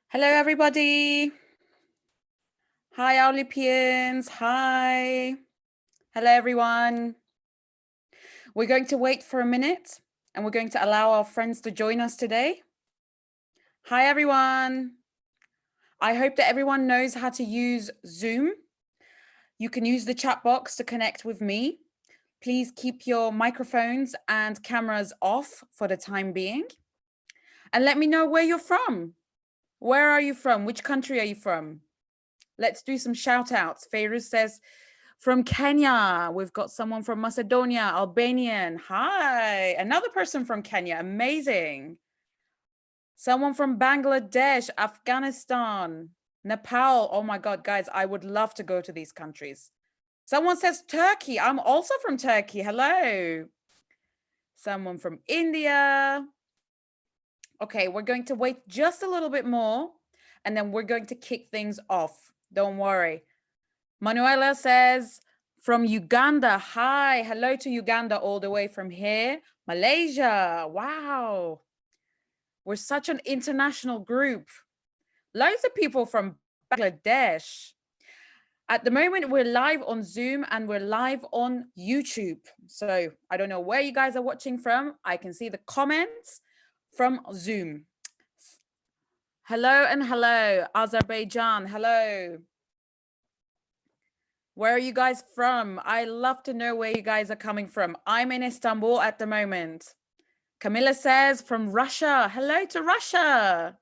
Hello, everybody. Hi, Owlypians. Hi. Hello, everyone. We're going to wait for a minute and we're going to allow our friends to join us today. Hi, everyone. I hope that everyone knows how to use Zoom. You can use the chat box to connect with me. Please keep your microphones and cameras off for the time being. And let me know where you're from. Where are you from? Which country are you from? Let's do some shout outs. Feiruz says, from Kenya. We've got someone from Macedonia, Albanian. Hi. Another person from Kenya. Amazing. Someone from Bangladesh, Afghanistan, Nepal. Oh my God, guys, I would love to go to these countries. Someone says Turkey. I'm also from Turkey. Hello. Someone from India. Okay, we're going to wait just a little bit more and then we're going to kick things off. Don't worry. Manuela says, from Uganda. Hi, hello to Uganda all the way from here. Malaysia, wow. We're such an international group. Loads of people from Bangladesh. At the moment, we're live on Zoom and we're live on YouTube. So I don't know where you guys are watching from. I can see the comments from Zoom. Hello and hello, Azerbaijan, hello. Where are you guys from? I love to know where you guys are coming from. I'm in Istanbul at the moment. Camilla says from Russia. Hello to Russia.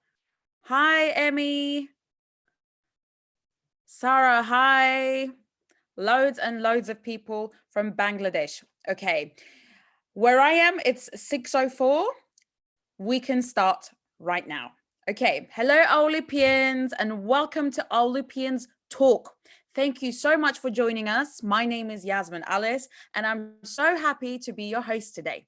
Hi, Emmy. Sarah, hi. Loads and loads of people from Bangladesh. Okay. Where I am, it's 6:04. We can start right now. Okay. Hello, Owlypians, and welcome to Owlypians Talk. Thank you so much for joining us. My name is Yasmin Alice, and I'm so happy to be your host today.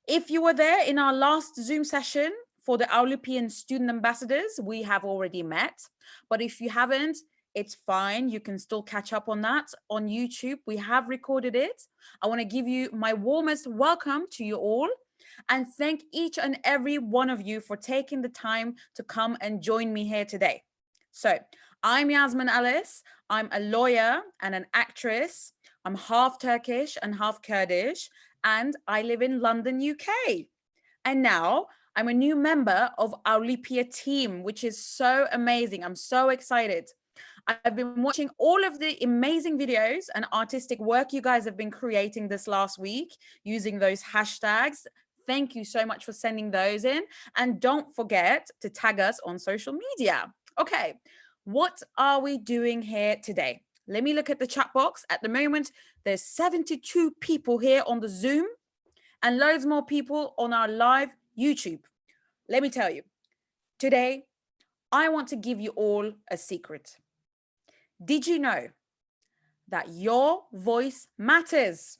If you were there in our last Zoom session for the Owlypian student ambassadors, we have already met. But if you haven't, it's fine. You can still catch up on that on YouTube. We have recorded it. I want to give you my warmest welcome to you all and thank each and every one of you for taking the time to come and join me here today. So I'm Yasmin Alice. I'm a lawyer and an actress. I'm half Turkish and half Kurdish, and I live in London, UK. And now I'm a new member of Owlypia team, which is so amazing. I'm so excited. I've been watching all of the amazing videos and artistic work you guys have been creating this last week using those hashtags. Thank you so much for sending those in. And don't forget to tag us on social media. Okay, what are we doing here today? Let me look at the chat box. At the moment, there's 72 people here on the Zoom and loads more people on our live YouTube. Let me tell you, today, I want to give you all a secret. Did you know that your voice matters?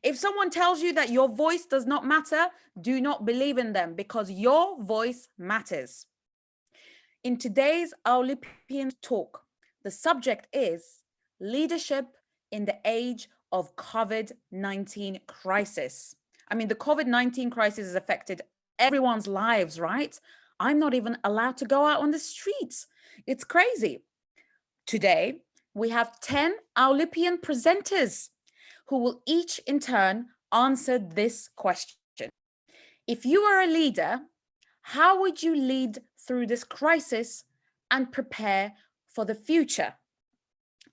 If someone tells you that your voice does not matter, do not believe in them because your voice matters. In today's Owlypian Talk, the subject is leadership in the age of COVID-19 crisis. I mean, the COVID-19 crisis has affected everyone's lives, right? I'm not even allowed to go out on the streets. It's crazy. Today, we have 10 Owlypian presenters who will each in turn answer this question. If you are a leader, how would you lead through this crisis and prepare for the future?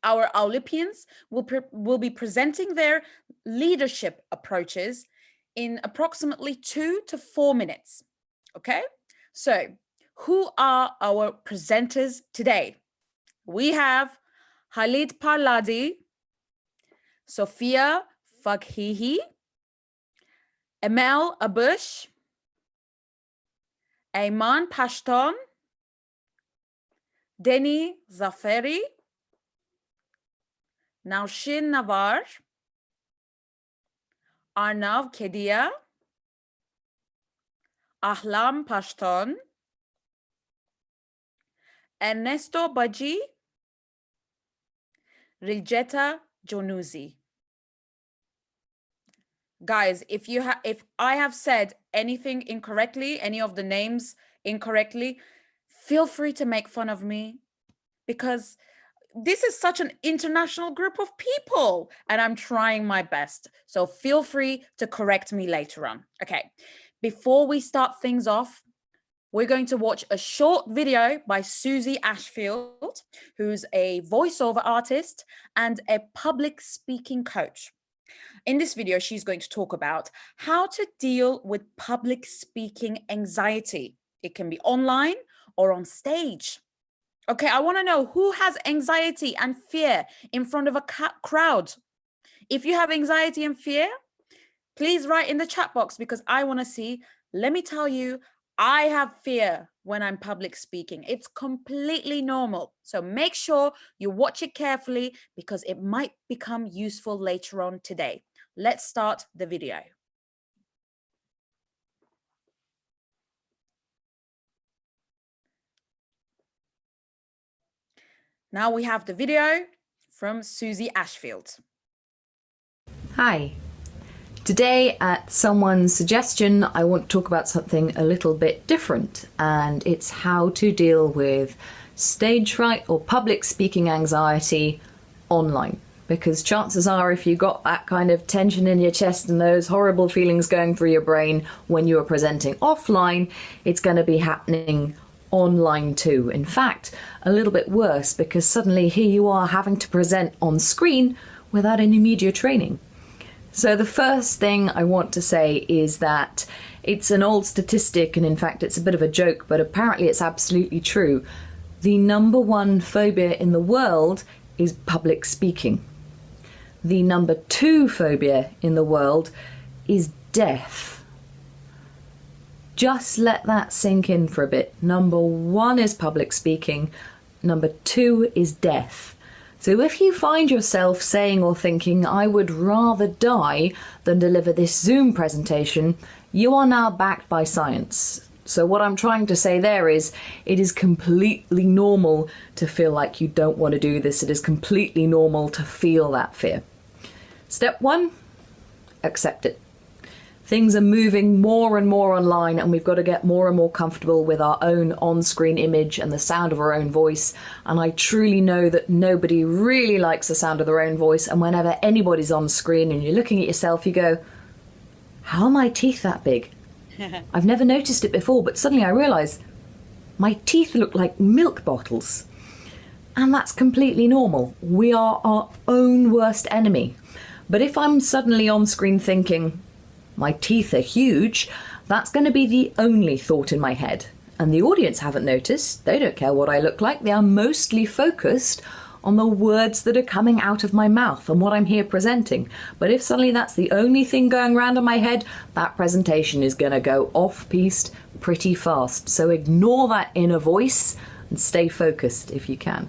Our Owlypians will be presenting their leadership approaches in approximately 2 to 4 minutes. Okay, so who are our presenters today? We have Halid Parladi, Sofia Faghihy, Emel Abush, Aiman Pashton, Deni Xhaferi, Nowshin Nawar, Arnav Kedia, Ahlam Pashton, Ernesto Baci, Riljeta Jonuzi. Guys, if I have said anything incorrectly, any of the names incorrectly, feel free to make fun of me, because this is such an international group of people and I'm trying my best. So feel free to correct me later on. Okay, before we start things off, we're going to watch a short video by Susie Ashfield, who's a voiceover artist and a public speaking coach. In this video, she's going to talk about how to deal with public speaking anxiety. It can be online or on stage. Okay, I want to know who has anxiety and fear in front of a crowd. If you have anxiety and fear, please write in the chat box, because I want to see. Let me tell you, I have fear when I'm public speaking. It's completely normal. So make sure you watch it carefully, because it might become useful later on today. Let's start the video. Now we have the video from Susie Ashfield. Hi. Today, at someone's suggestion, I want to talk about something a little bit different, and it's how to deal with stage fright or public speaking anxiety online. Because chances are, if you got that kind of tension in your chest and those horrible feelings going through your brain when you are presenting offline, it's going to be happening online too. In fact, a little bit worse, because suddenly here you are having to present on screen without any media training. So the first thing I want to say is that it's an old statistic, and in fact it's a bit of a joke, but apparently it's absolutely true. The number one phobia in the world is public speaking. The number two phobia in the world is death. Just let that sink in for a bit. Number one is public speaking. Number two is death. So if you find yourself saying or thinking, I would rather die than deliver this Zoom presentation, you are now backed by science. So what I'm trying to say there is, it is completely normal to feel like you don't want to do this. It is completely normal to feel that fear. Step one, accept it. Things are moving more and more online, and we've got to get more and more comfortable with our own on-screen image and the sound of our own voice. And I truly know that nobody really likes the sound of their own voice. And whenever anybody's on screen and you're looking at yourself, you go, how are my teeth that big? I've never noticed it before, but suddenly I realize my teeth look like milk bottles. And that's completely normal. We are our own worst enemy. But if I'm suddenly on screen thinking, my teeth are huge, that's going to be the only thought in my head. And the audience haven't noticed. They don't care what I look like. They are mostly focused on the words that are coming out of my mouth and what I'm here presenting. But if suddenly that's the only thing going around in my head, that presentation is going to go off-piste pretty fast. So ignore that inner voice and stay focused if you can.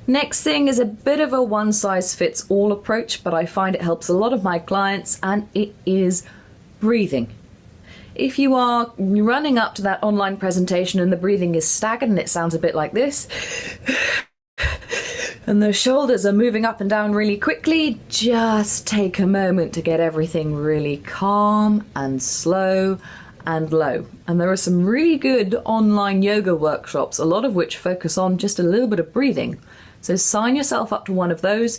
Next thing is a bit of a one-size-fits-all approach, but I find it helps a lot of my clients, and it is breathing. If you are running up to that online presentation and the breathing is staggered and it sounds a bit like this, and the shoulders are moving up and down really quickly, just take a moment to get everything really calm and slow and low. And there are some really good online yoga workshops, a lot of which focus on just a little bit of breathing. So sign yourself up to one of those.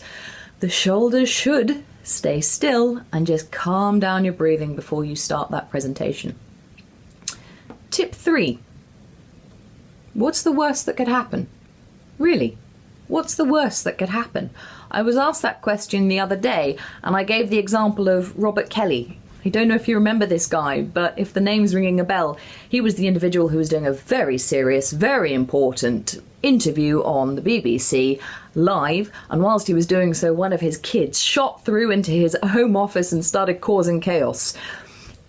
The shoulders should stay still and just calm down your breathing before you start that presentation. Tip 3. What's the worst that could happen? Really, what's the worst that could happen? I was asked that question the other day, and I gave the example of Robert Kelly. I don't know if you remember this guy, but if the name's ringing a bell, he was the individual who was doing a very serious, very important interview on the BBC live, and whilst he was doing so, one of his kids shot through into his home office and started causing chaos.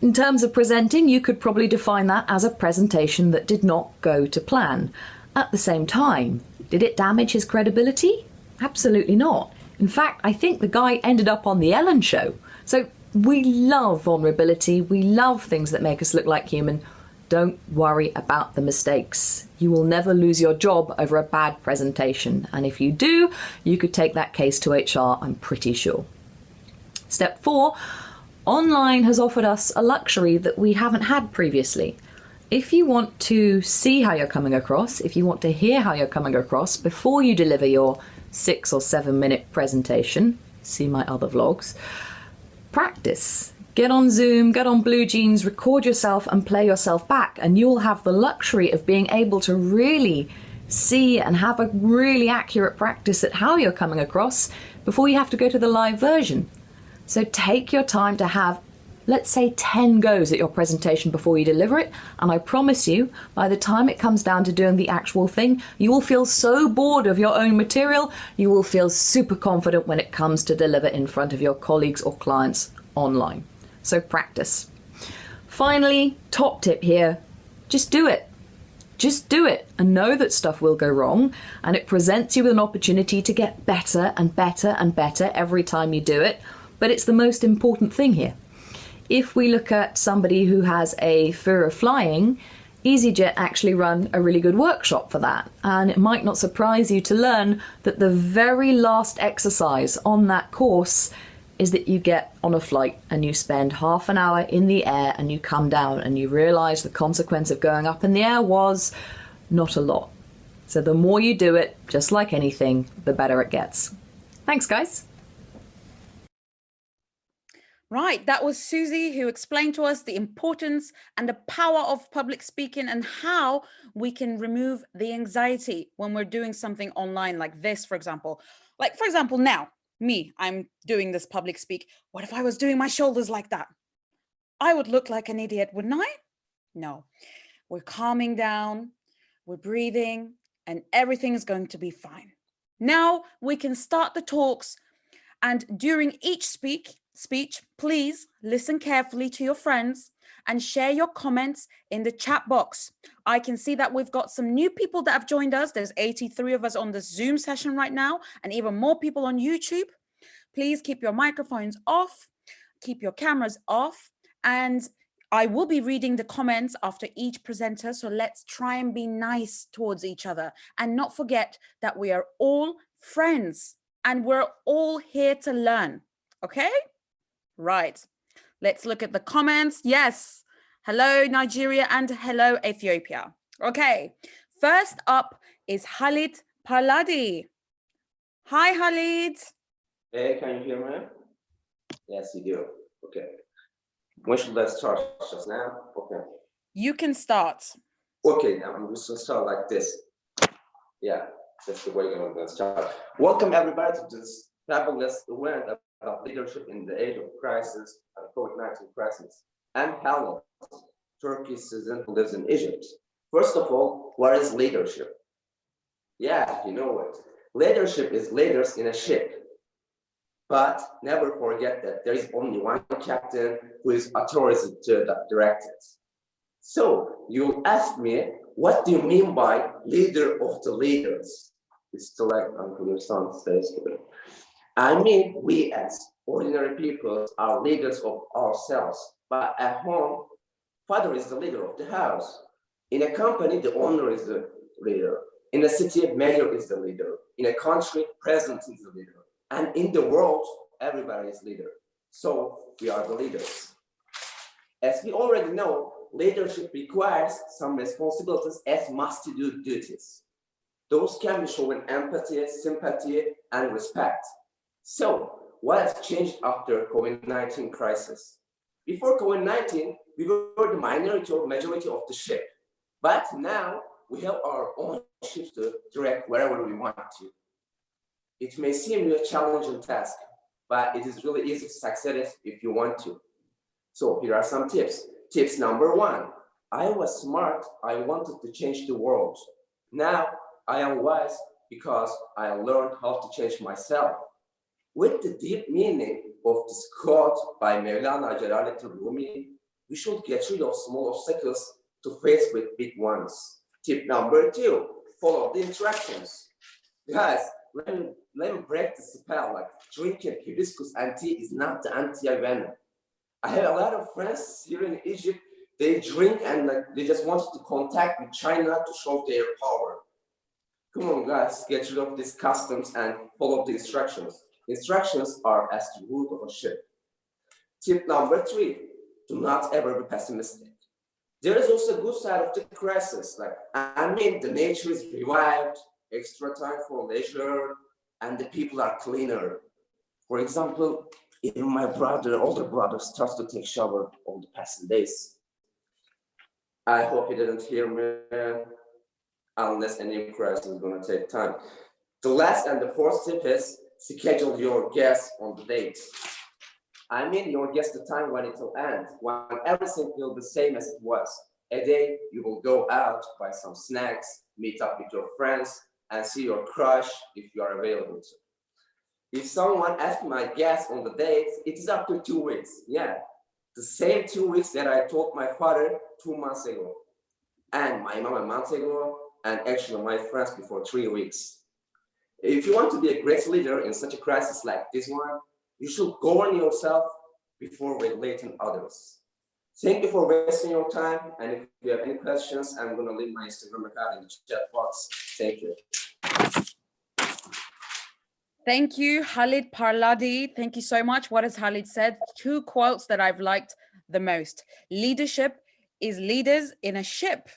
In terms of presenting, you could probably define that as a presentation that did not go to plan. At the same time, did it damage his credibility? Absolutely not. In fact, I think the guy ended up on the Ellen show. So we love vulnerability, we love things that make us look like human. Don't worry about the mistakes. You will never lose your job over a bad presentation. And if you do, you could take that case to HR, I'm pretty sure. Step 4, online has offered us a luxury that we haven't had previously. If you want to see how you're coming across, if you want to hear how you're coming across before you deliver your 6 or 7 minute presentation, see my other vlogs, practice. Get on Zoom, get on Blue Jeans, record yourself and play yourself back, and you'll have the luxury of being able to really see and have a really accurate practice at how you're coming across before you have to go to the live version. So take your time to have, let's say, 10 goes at your presentation before you deliver it, and I promise you, by the time it comes down to doing the actual thing, you will feel so bored of your own material, you will feel super confident when it comes to deliver in front of your colleagues or clients online. So practice. Finally, top tip here, just do it. Just do it and know that stuff will go wrong, and it presents you with an opportunity to get better and better and better every time you do it, but it's the most important thing here. If we look at somebody who has a fear of flying, EasyJet actually run a really good workshop for that, and it might not surprise you to learn that the very last exercise on that course is that you get on a flight and you spend half an hour in the air and you come down and you realise the consequence of going up in the air was not a lot. So the more you do it, just like anything, the better it gets. Thanks, guys. Right, that was Susie who explained to us the importance and the power of public speaking and how we can remove the anxiety when we're doing something online like this, for example. Like, for example, now, me, I'm doing this public speak. What if I was doing my shoulders like that? I would look like an idiot, wouldn't I? No, we're calming down, we're breathing, and everything is going to be fine. Now we can start the talks, and during each speech, please listen carefully to your friends and share your comments in the chat box. I can see that we've got some new people that have joined us. There's 83 of us on the Zoom session right now, and even more people on YouTube. Please keep your microphones off, keep your cameras off, and I will be reading the comments after each presenter. So let's try and be nice towards each other and not forget that we are all friends and we're all here to learn. Okay? Right. Let's look at the comments. Yes. Hello, Nigeria, and hello, Ethiopia. Okay. First up is Halid Parladi. Hi, Halid. Hey, can you hear me? Yes, you do. Okay. When should I start? Just now? Okay. You can start. Okay, now I'm just going to start like this. Yeah, that's the way I'm going to start. Welcome, everybody, to this fabulous event about leadership in the age of crisis and COVID-19 crisis. I'm Halid, Turkish citizen who lives in Egypt. First of all, what is leadership? Yeah, you know it. Leadership is leaders in a ship. But never forget that there is only one captain who is authorized to direct it. So you ask me, what do you mean by leader of the leaders? It's still like Uncle your son says. I mean, we as ordinary people are leaders of ourselves. But at home, father is the leader of the house. In a company, the owner is the leader. In a city, mayor is the leader. In a country, president is the leader. And in the world, everybody is leader. So we are the leaders. As we already know, leadership requires some responsibilities as must-do duties. Those can be showing empathy, sympathy, and respect. So what has changed after COVID-19 crisis? Before COVID-19, we were the minority or majority of the ship. But now we have our own ships to direct wherever we want to. It may seem a challenging task, but it is really easy to succeed if you want to. So here are some tips. Tips number 1, I was smart, I wanted to change the world. Now I am wise because I learned how to change myself. With the deep meaning of this quote by Mevlana Celaleddin Rumi, we should get rid of small obstacles to face with big ones. Tip number 2, follow the instructions. Guys, let me break the spell, like drinking hibiscus and tea is not the anti-venom. I have a lot of friends here in Egypt, they drink and they just want to contact with China to show their power. Come on guys, get rid of these customs and follow the instructions. Instructions are as the root of a ship. Tip number 3, do not ever be pessimistic. There is also a good side of the crisis. Like, I mean, the nature is revived, extra time for leisure, and the people are cleaner. For example, even my older brother, starts to take shower all the passing days. I hope he didn't hear me, unless any crisis is gonna take time. The last and the fourth tip is schedule your guests on the date. I mean, your guess the time when it will end, when everything will be the same as it was. A day you will go out, buy some snacks, meet up with your friends, and see your crush if you are available to. If someone asks my guess on the date, it is after 2 weeks. Yeah, the same 2 weeks that I told my father 2 months ago, and my mom a month ago, and actually my friends before 3 weeks. If you want to be a great leader in such a crisis like this one, you should govern yourself before regulating others. Thank you for wasting your time. And if you have any questions, I'm going to leave my Instagram account in the chat box. Thank you. Thank you, Halid Parladi. Thank you so much. What has Halid said? 2 quotes that I've liked the most. Leadership is leaders in a ship,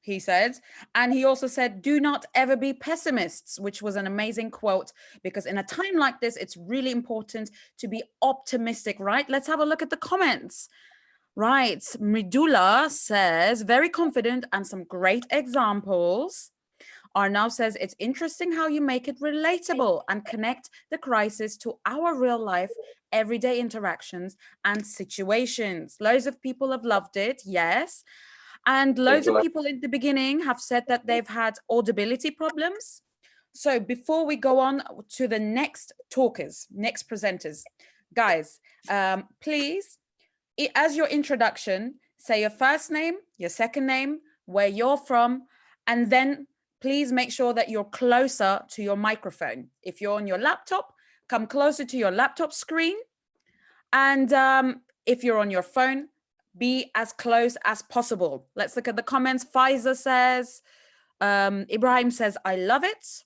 he said. And he also said, do not ever be pessimists, which was an amazing quote, because in a time like this, it's really important to be optimistic, right? Let's have a look at the comments. Right, Mridula says, very confident and some great examples. Arnav says, it's interesting how you make it relatable and connect the crisis to our real life, everyday interactions and situations. Loads of people have loved it, yes. And loads of people in the beginning have said that they've had audibility problems. So before we go on to the next talkers, next presenters, guys, please, as your introduction, say your first name, your second name, where you're from, and then please make sure that you're closer to your microphone. If you're on your laptop, come closer to your laptop screen. And if you're on your phone, be as close as possible. Let's look at the comments. Faiza says, Ibrahim says, I love it.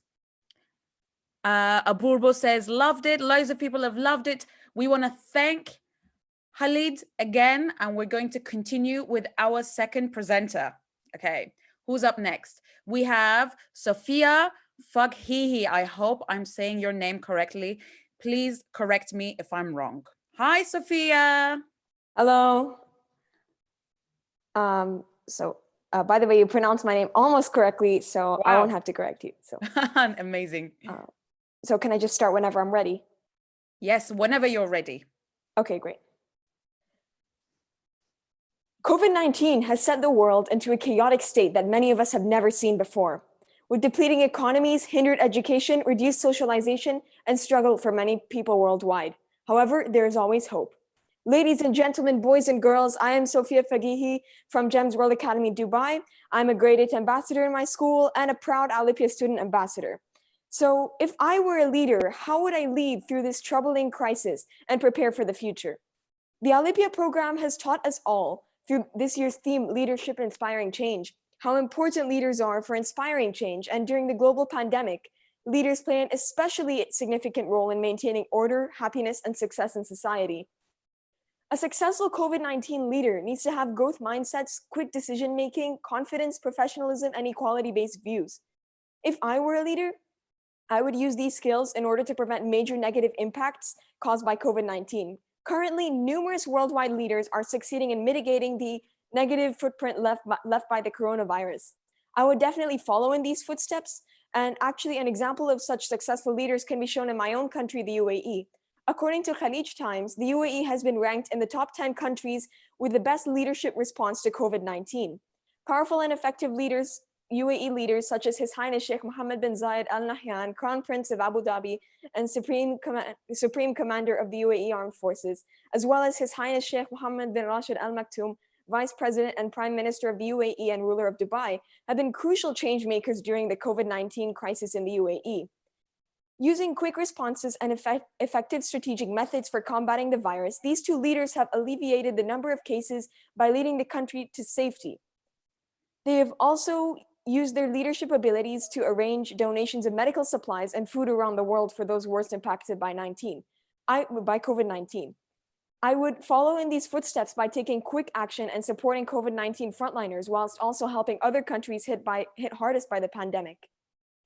Aburbo says, loved it. Loads of people have loved it. We want to thank Halid again, and we're going to continue with our second presenter. Okay, who's up next? We have Sofia Faghihy. I hope I'm saying your name correctly. Please correct me if I'm wrong. Hi, Sofia. Hello. By the way, you pronounced my name almost correctly, so wow. I won't have to correct you. So amazing. So can I just start whenever I'm ready? Yes, whenever you're ready. Okay, great. COVID-19 has sent the world into a chaotic state that many of us have never seen before. With depleting economies, hindered education, reduced socialization, and struggle for many people worldwide. However, there is always hope. Ladies and gentlemen, boys and girls, I am Sofia Faghihy from GEMS World Academy, Dubai. I'm a grade 8 ambassador in my school and a proud Owlypians student ambassador. So if I were a leader, how would I lead through this troubling crisis and prepare for the future? The Owlypians program has taught us all, through this year's theme, Leadership Inspiring Change, how important leaders are for inspiring change. And during the global pandemic, leaders play an especially significant role in maintaining order, happiness, and success in society. A successful COVID-19 leader needs to have growth mindsets, quick decision-making, confidence, professionalism, and equality-based views. If I were a leader, I would use these skills in order to prevent major negative impacts caused by COVID-19. Currently, numerous worldwide leaders are succeeding in mitigating the negative footprint left by the coronavirus. I would definitely follow in these footsteps, and actually an example of such successful leaders can be shown in my own country, the UAE. According to Khalij Times, the UAE has been ranked in the top 10 countries with the best leadership response to COVID-19. Powerful and effective leaders, UAE leaders such as His Highness Sheikh Mohammed bin Zayed Al Nahyan, Crown Prince of Abu Dhabi and Supreme Commander of the UAE Armed Forces, as well as His Highness Sheikh Mohammed bin Rashid Al Maktoum, Vice President and Prime Minister of the UAE and ruler of Dubai, have been crucial change makers during the COVID-19 crisis in the UAE. Using quick responses and effective strategic methods for combating the virus, these two leaders have alleviated the number of cases by leading the country to safety. They have also used their leadership abilities to arrange donations of medical supplies and food around the world for those worst impacted by COVID-19. I would follow in these footsteps by taking quick action and supporting COVID-19 frontliners whilst also helping other countries hit hardest by the pandemic.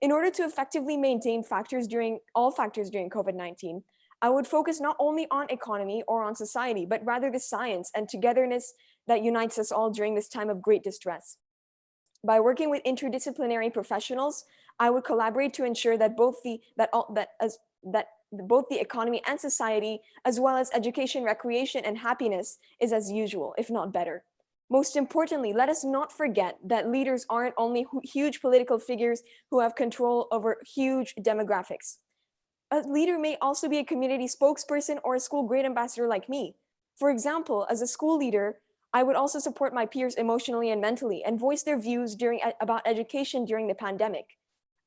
In order to effectively maintain all factors during COVID-19, I would focus not only on economy or on society, but rather the science and togetherness that unites us all during this time of great distress. By working with interdisciplinary professionals, I would collaborate to ensure that both the economy and society, as well as education, recreation, and happiness, is as usual, if not better. Most importantly, let us not forget that leaders aren't only huge political figures who have control over huge demographics. A leader may also be a community spokesperson or a school grade ambassador like me. For example, as a school leader, I would also support my peers emotionally and mentally and voice their views about education during the pandemic.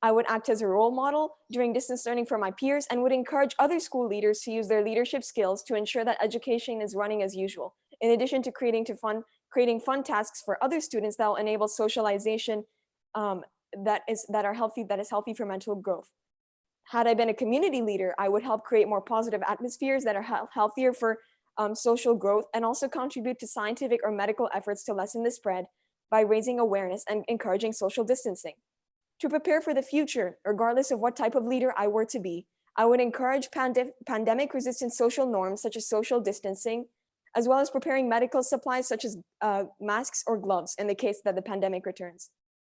I would act as a role model during distance learning for my peers and would encourage other school leaders to use their leadership skills to ensure that education is running as usual, in addition to creating fun tasks for other students that will enable socialization that is healthy for mental growth. Had I been a community leader, I would help create more positive atmospheres that are healthier for social growth and also contribute to scientific or medical efforts to lessen the spread by raising awareness and encouraging social distancing. To prepare for the future, regardless of what type of leader I were to be, I would encourage pandemic-resistant social norms such as social distancing, as well as preparing medical supplies such as masks or gloves in the case that the pandemic returns.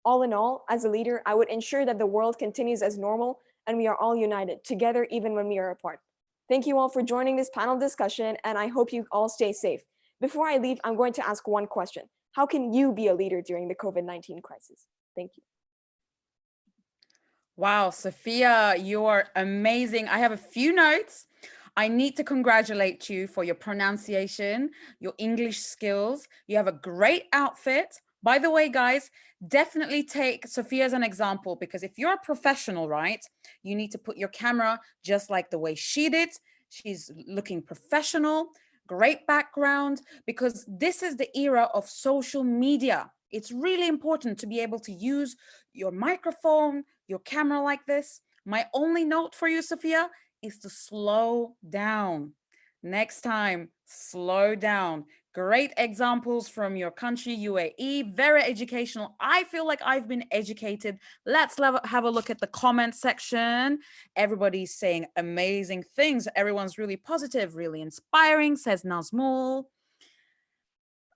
All in all, as a leader, I would ensure that the world continues as normal and we are all united, together even when we are apart. Thank you all for joining this panel discussion, and I hope you all stay safe. Before I leave, I'm going to ask one question. How can you be a leader during the COVID-19 crisis? Thank you. Wow, Sofia, you are amazing. I have a few notes. I need to congratulate you for your pronunciation, your English skills. You have a great outfit. By the way, guys, definitely take Sofia as an example, because if you're a professional, right, you need to put your camera just like the way she did. She's looking professional, great background, because this is the era of social media. It's really important to be able to use your microphone, your camera like this. My only note for you, Sofia, is to slow down. Next time, slow down. Great examples from your country, UAE, very educational. I feel like I've been educated. Let's have a look at the comment section. Everybody's saying amazing things. Everyone's really positive, really inspiring, says Nazmul.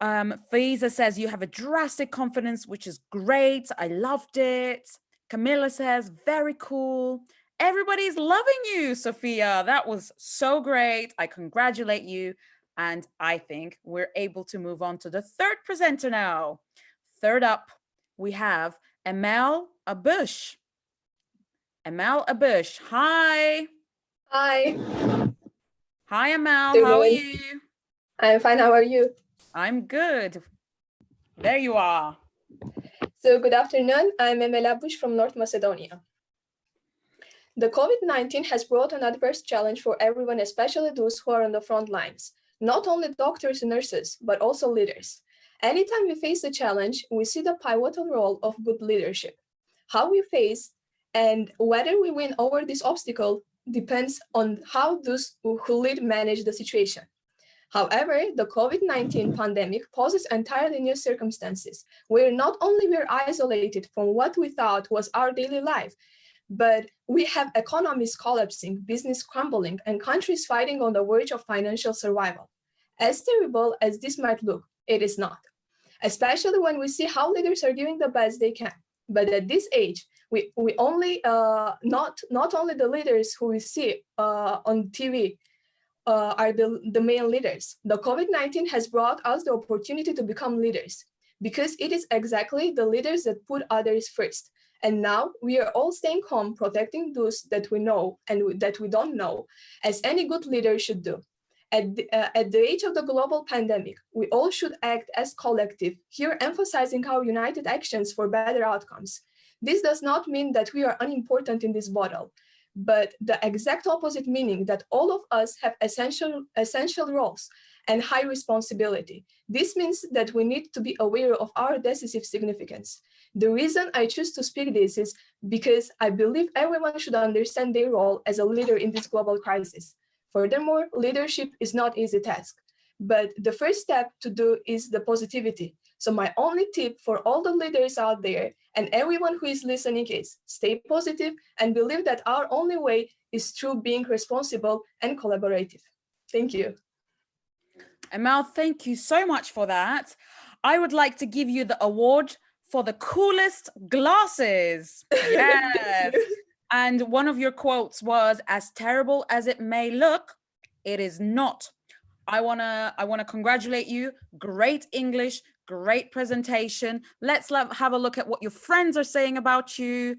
Faiza says, you have a drastic confidence, which is great. I loved it. Camilla says, very cool. Everybody's loving you, Sofia. That was so great. I congratulate you. And I think we're able to move on to the third presenter now. Third up, we have Emel Abush. Emel Abush, hi. Hi. Hi, Emel, how are you? I'm fine, how are you? I'm good. There you are. So good afternoon, I'm Emel Abush from North Macedonia. The COVID-19 has brought an adverse challenge for everyone, especially those who are on the front lines. Not only doctors and nurses, but also leaders. Anytime we face a challenge, we see the pivotal role of good leadership. How we face and whether we win over this obstacle depends on how those who lead manage the situation. However, the COVID-19 pandemic poses entirely new circumstances, where not only we're isolated from what we thought was our daily life, but we have economies collapsing, business crumbling, and countries fighting on the verge of financial survival. As terrible as this might look, it is not, especially when we see how leaders are doing the best they can. But at this age, we only not only the leaders who we see on TV are the main leaders. The COVID-19 has brought us the opportunity to become leaders, because it is exactly the leaders that put others first. And now we are all staying home, protecting those that we know and that we don't know, as any good leader should do. At the age of the global pandemic, we all should act as collective, here emphasizing our united actions for better outcomes. This does not mean that we are unimportant in this battle, but the exact opposite, meaning that all of us have essential roles and high responsibility. This means that we need to be aware of our decisive significance. The reason I choose to speak this is because I believe everyone should understand their role as a leader in this global crisis. Furthermore, leadership is not an easy task, but the first step to do is the positivity. So my only tip for all the leaders out there and everyone who is listening is stay positive and believe that our only way is through being responsible and collaborative. Thank you. Emel, thank you so much for that. I would like to give you the award for the coolest glasses. Yes. And one of your quotes was, "As terrible as it may look, it is not." I wanna congratulate you. Great English, great presentation. Let's have a look at what your friends are saying about you.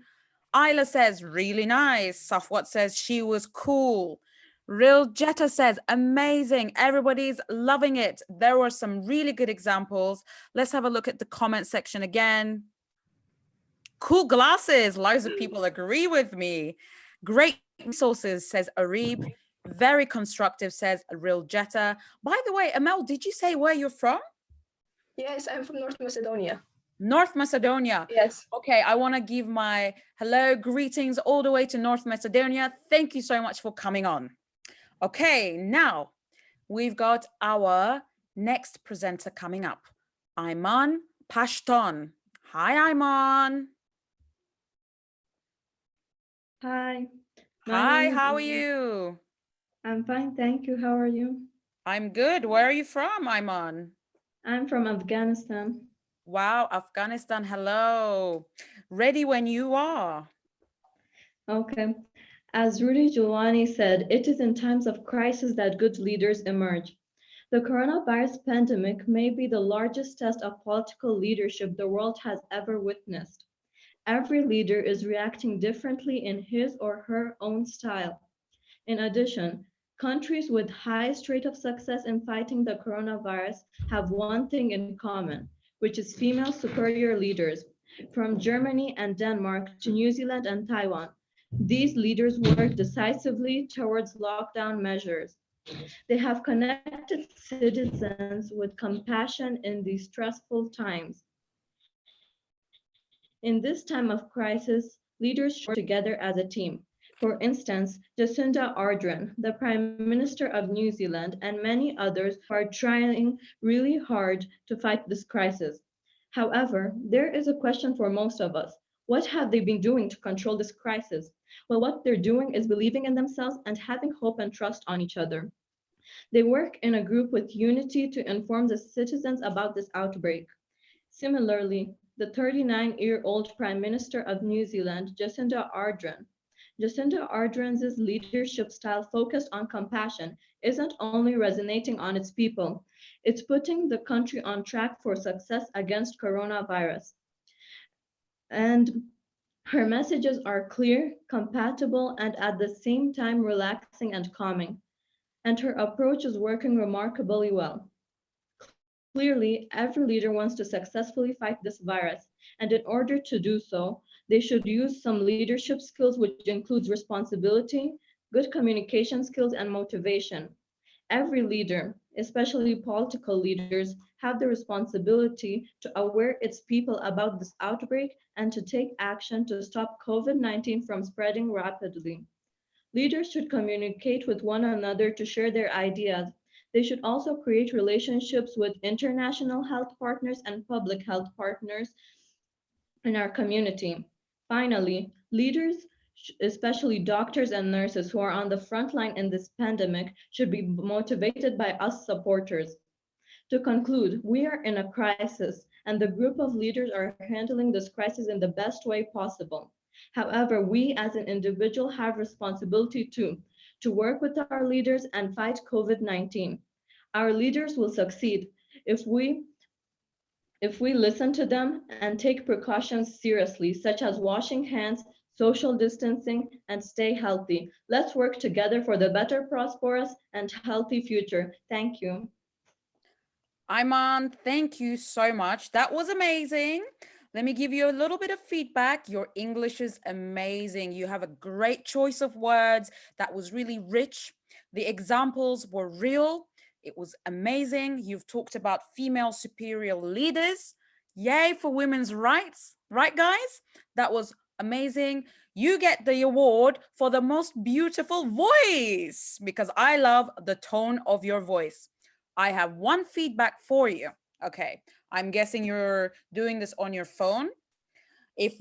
Isla says, really nice. Safwat says, she was cool. Real Jetta says, amazing. Everybody's loving it. There were some really good examples. Let's have a look at the comment section again. Cool glasses. Loads of people agree with me. Great resources, says Arib. Very constructive, says Real Jetta. By the way, Emel, did you say where you're from? Yes, I'm from North Macedonia. North Macedonia. Yes. Okay, I want to give my hello, greetings all the way to North Macedonia. Thank you so much for coming on. Okay, now we've got our next presenter coming up, Aiman Pashton. Hi, Aiman. Hi. Hi, how are you? I'm fine, thank you. How are you? I'm good. Where are you from, Aiman? I'm from Afghanistan. Wow, Afghanistan, hello. Ready when you are. Okay. As Rudy Giuliani said, it is in times of crisis that good leaders emerge. The coronavirus pandemic may be the largest test of political leadership the world has ever witnessed. Every leader is reacting differently in his or her own style. In addition, countries with highest rate of success in fighting the coronavirus have one thing in common, which is female superior leaders. From Germany and Denmark to New Zealand and Taiwan, these leaders work decisively towards lockdown measures. They have connected citizens with compassion in these stressful times. In this time of crisis, leaders should work together as a team. For instance, Jacinda Ardern, the Prime Minister of New Zealand, and many others are trying really hard to fight this crisis. However, there is a question for most of us. What have they been doing to control this crisis? Well, what they're doing is believing in themselves and having hope and trust on each other. They work in a group with unity to inform the citizens about this outbreak. Similarly, the 39-year-old Prime Minister of New Zealand, Jacinda Ardern's leadership style focused on compassion isn't only resonating on its people, it's putting the country on track for success against coronavirus. And her messages are clear, compatible, and at the same time relaxing and calming. And her approach is working remarkably well. Clearly, every leader wants to successfully fight this virus, and in order to do so, they should use some leadership skills, which includes responsibility, good communication skills, and motivation. Every leader, especially political leaders, have the responsibility to aware its people about this outbreak and to take action to stop COVID-19 from spreading rapidly. Leaders should communicate with one another to share their ideas. They should also create relationships with international health partners and public health partners in our community. Finally, leaders, especially doctors and nurses who are on the front line in this pandemic, should be motivated by us supporters. To conclude, we are in a crisis, and the group of leaders are handling this crisis in the best way possible. However, we as an individual have responsibility too, to work with our leaders and fight COVID-19. Our leaders will succeed if we listen to them and take precautions seriously, such as washing hands, social distancing, and stay healthy. Let's work together for the better, prosperous, and healthy future. Thank you. Aiman, thank you so much. That was amazing. Let me give you a little bit of feedback. Your English is amazing. You have a great choice of words that was really rich. The examples were real. It was amazing. You've talked about female superior leaders. Yay for women's rights, right, guys? That was Amazing. You get the award for the most beautiful voice because I love the tone of your voice. I have one feedback for you. Okay, I'm guessing you're doing this on your phone. If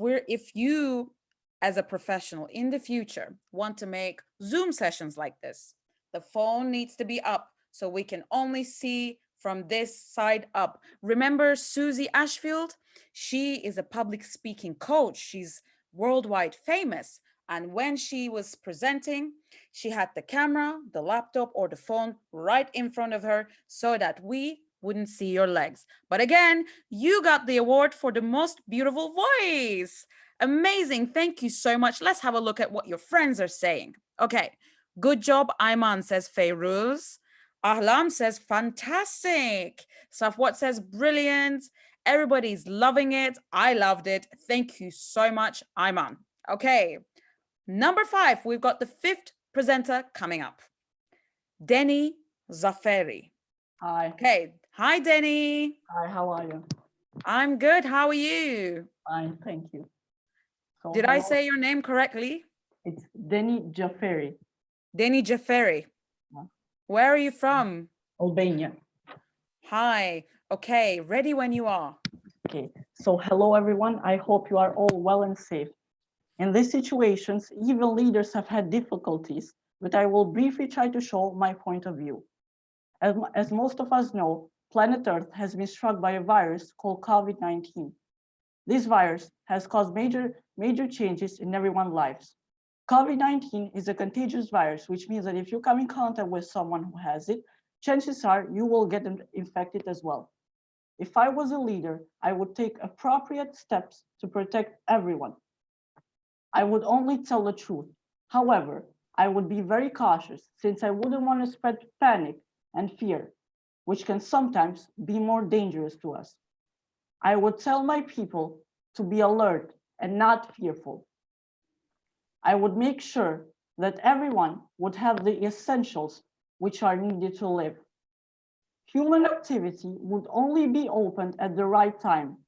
you as a professional in the future want to make Zoom sessions like this, the phone needs to be up so we can only see from this side up. Remember Susie Ashfield? She is a public speaking coach. She's worldwide famous. And when she was presenting, she had the camera, the laptop, or the phone right in front of her so that we wouldn't see your legs. But again, you got the award for the most beautiful voice. Amazing. Thank you so much. Let's have a look at what your friends are saying. Okay. Good job, Aiman, says Feyruz. Ahlam says fantastic. Safwat says brilliant. Everybody's loving it. I loved it. Thank you so much, Aiman. Okay. Number 5, we've got the 5th presenter coming up. Deni Xhaferi. Hi. Okay. Hi, Deni. Hi, how are you? I'm good. How are you? Fine, thank you. So Did I hello, say your name correctly? it's Deni Xhaferi, Deni Xhaferi. Yeah. Where are you from? Albania. Hi. Okay. Ready when you are. Okay, so hello everyone. I hope you are all well and safe. In these situations, even leaders have had difficulties, but I will briefly try to show my point of view. As most of us know, planet Earth has been struck by a virus called COVID-19. This virus has caused major changes in everyone's lives. COVID-19 is a contagious virus, which means that if you come in contact with someone who has it, chances are you will get infected as well. If I was a leader, I would take appropriate steps to protect everyone. I would only tell the truth. However, I would be very cautious since I wouldn't want to spread panic and fear, which can sometimes be more dangerous to us. I would tell my people to be alert and not fearful. I would make sure that everyone would have the essentials which are needed to live. Human activity would only be opened at the right time.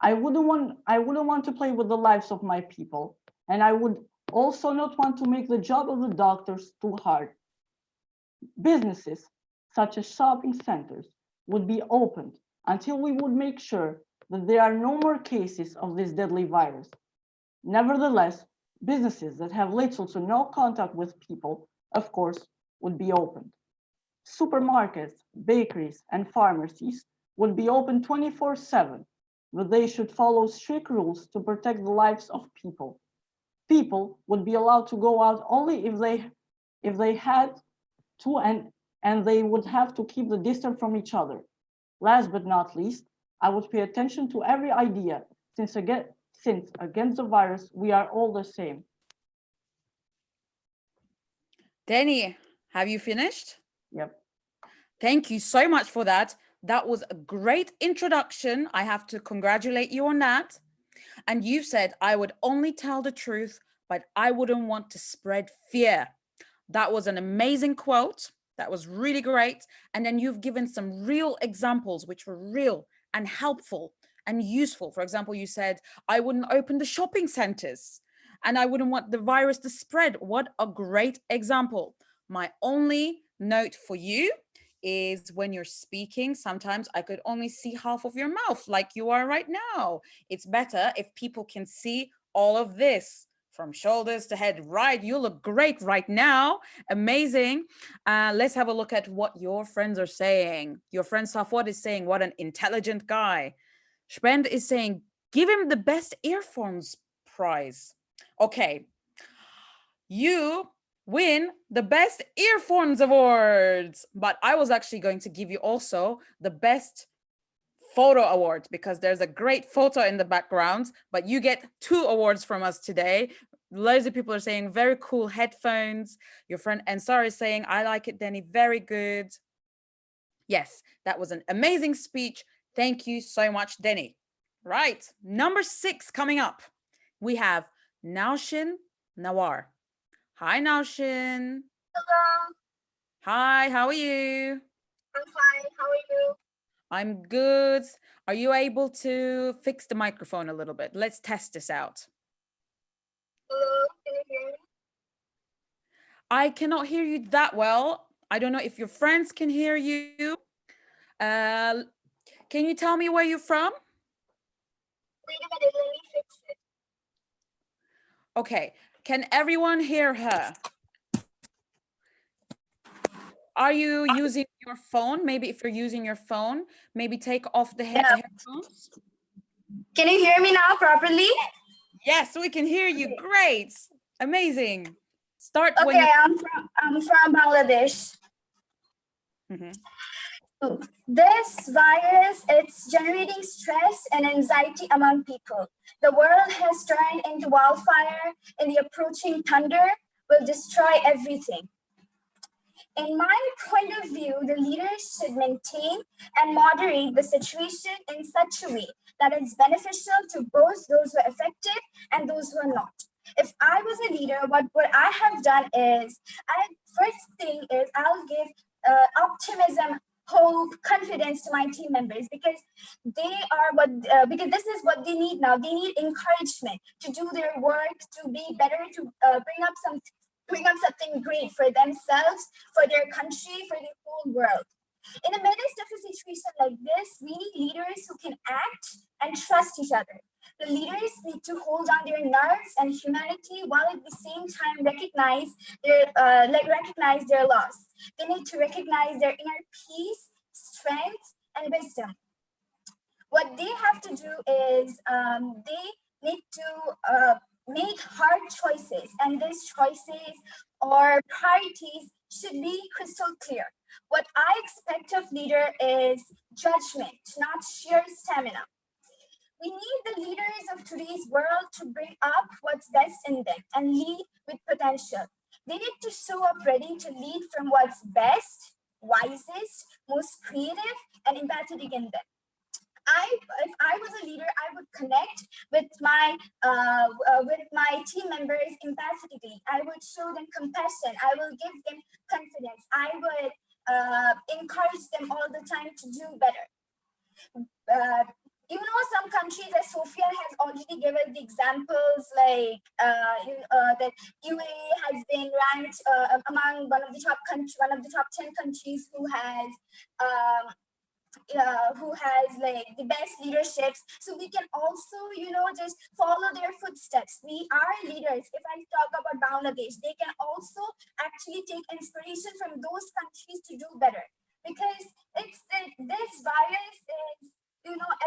I wouldn't want to play with the lives of my people, and I would also not want to make the job of the doctors too hard. Businesses, such as shopping centers, would be opened until we would make sure that there are no more cases of this deadly virus. Nevertheless, businesses that have little to no contact with people, of course, would be opened. Supermarkets, bakeries, and pharmacies would be open 24/7, but they should follow strict rules to protect the lives of people. People would be allowed to go out only if they had to, and they would have to keep the distance from each other. Last but not least, I would pay attention to every idea, since against the virus, we are all the same. Deni, have you finished? Yep. Thank you so much for that. That was a great introduction. I have to congratulate you on that. And you said, I would only tell the truth, but I wouldn't want to spread fear. That was an amazing quote. That was really great. And then you've given some real examples, which were real and helpful and useful. For example, you said, I wouldn't open the shopping centers and I wouldn't want the virus to spread. What a great example. My only note for you is when you're speaking, sometimes I could only see half of your mouth like you are right now. It's better if people can see all of this from shoulders to head. Right, you look great right now. Amazing. Let's have a look at what your friends are saying. Your friend Safwat is saying, what an intelligent guy. Spend is saying, give him the best earphones prize. Okay, you win the best earphones awards, but I was actually going to give you also the best photo award because there's a great photo in the background, but you get 2 awards from us today. Loads of people are saying very cool headphones. Your friend Ansar is saying, I like it, Deni, very good. Yes, that was an amazing speech. Thank you so much, Deni. Right, number 6 coming up. We have Nowshin Nawar. Hi, Nowshin. Hello, Hi, how are you? I'm fine. How are you? I'm good. Are you able to fix the microphone a little bit? Let's test this out. I cannot hear you that well. I don't know if your friends can hear you. Can you tell me where you're from? Wait a minute, let me fix it. Okay, can everyone hear her? Are you using your phone? Maybe if you're using your phone, maybe take off the headphones. Can you hear me now properly? Yes, we can hear you. Great. Amazing. Start when Okay, you... I'm from Bangladesh. Mhm. This virus, it's generating stress and anxiety among people. The world has turned into wildfire, and the approaching thunder will destroy everything. In my point of view, the leaders should maintain and moderate the situation in such a way that it's beneficial to both those who are affected and those who are not. If I was a leader, what I have done is, first thing is I'll give optimism, hope, confidence to my team members, because they are because this is what they need now. They need encouragement to do their work, to be better, to bring up something great for themselves, for their country, for the whole world. In the midst of a situation like this, we need leaders who can act and trust each other. The leaders need to hold on their nerves and humanity, while at the same time recognize their loss. They need to recognize their inner peace, strength, and wisdom. What they have to do is they need to make hard choices, and these choices or priorities should be crystal clear. What I expect of leader is judgment, not sheer stamina. We need the leaders of today's world to bring up what's best in them and lead with potential. They need to show up ready to lead from what's best, wisest, most creative, and empathetic in them. If I was a leader, I would connect with my team members empathetically. I would show them compassion. I will give them confidence. I would encourage them all the time to do better. Some countries, as Sofia has already given the examples, like that UAE has been ranked among one of the top 10 countries who has like the best leaderships. So we can also just follow their footsteps. We are leaders. If I talk about Bangladesh, they can also actually take inspiration from those countries to do better, because this virus is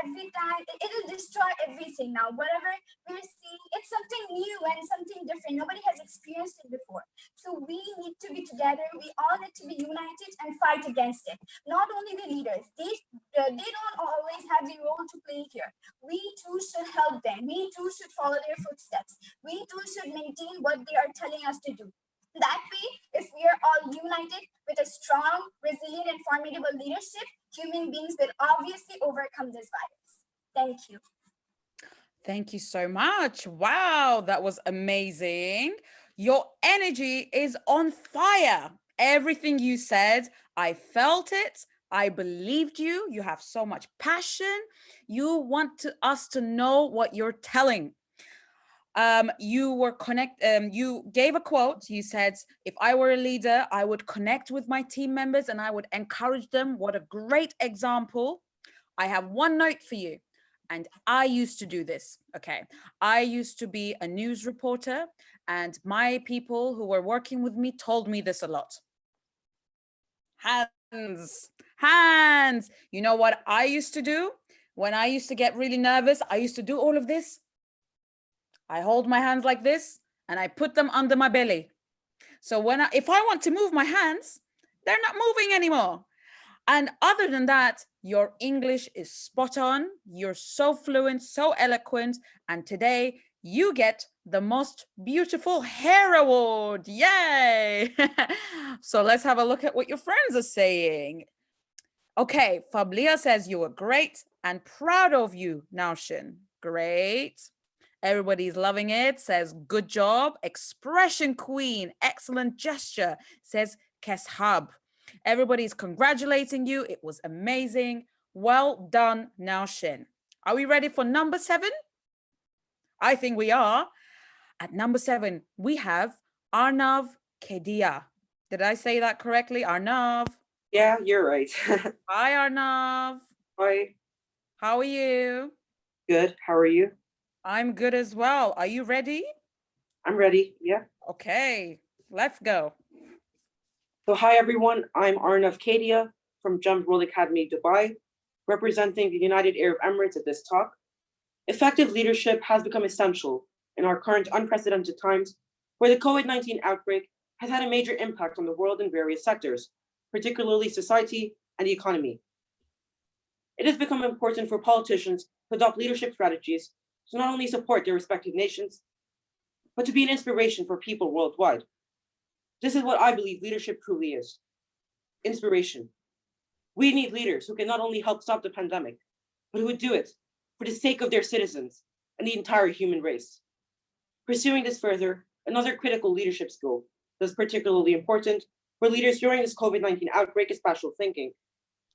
every time it'll destroy everything. Now whatever we're seeing, it's something new and something different. Nobody has experienced it before. So we need to be together. We all need to be united and fight against it. Not only the leaders, they don't always have the role to play here. We too should help them. We too should follow their footsteps. We too should maintain what they are telling us to do. That way, if we are all united with a strong, resilient, and formidable leadership, human beings will obviously overcome this virus. Thank you. Thank you so much. Wow, that was amazing. Your energy is on fire. Everything you said, I felt it. I believed you. You have so much passion. You want us to know what you're telling. You gave a quote. You said, if I were a leader, I would connect with my team members and I would encourage them. What a great example. I have one note for you. And I used to do this. Okay. I used to be a news reporter, and my people who were working with me told me this a lot. Hands. You know what I used to do? When I used to get really nervous, I used to do all of this. I hold my hands like this and I put them under my belly. So if I want to move my hands, they're not moving anymore. And other than that, your English is spot on. You're so fluent, so eloquent. And today you get the most beautiful hair award. Yay! So let's have a look at what your friends are saying. Okay, Fablia says you were great and proud of you, Nowshin. Great. Everybody's loving it, says good job. Expression queen, excellent gesture, says Keshab. Everybody's congratulating you. It was amazing. Well done, Nowshin. Are we ready for number 7? I think we are. At number 7, we have Arnav Kedia. Did I say that correctly? Arnav. Yeah, you're right. Hi, Arnav. Hi, How are you? good. How are you? I'm good as well. Are you ready? I'm ready. Yeah. Okay, let's go. So, hi everyone. I'm Arnav Kedia from Jump World Academy, Dubai, representing the United Arab Emirates at this talk. Effective leadership has become essential in our current unprecedented times, where the COVID-19 outbreak has had a major impact on the world in various sectors, particularly society and the economy. It has become important for politicians to adopt leadership strategies to not only support their respective nations, but to be an inspiration for people worldwide. This is what I believe leadership truly is: inspiration. We need leaders who can not only help stop the pandemic, but who would do it for the sake of their citizens and the entire human race. Pursuing this further, another critical leadership skill that's particularly important for leaders during this COVID-19 outbreak is spatial thinking.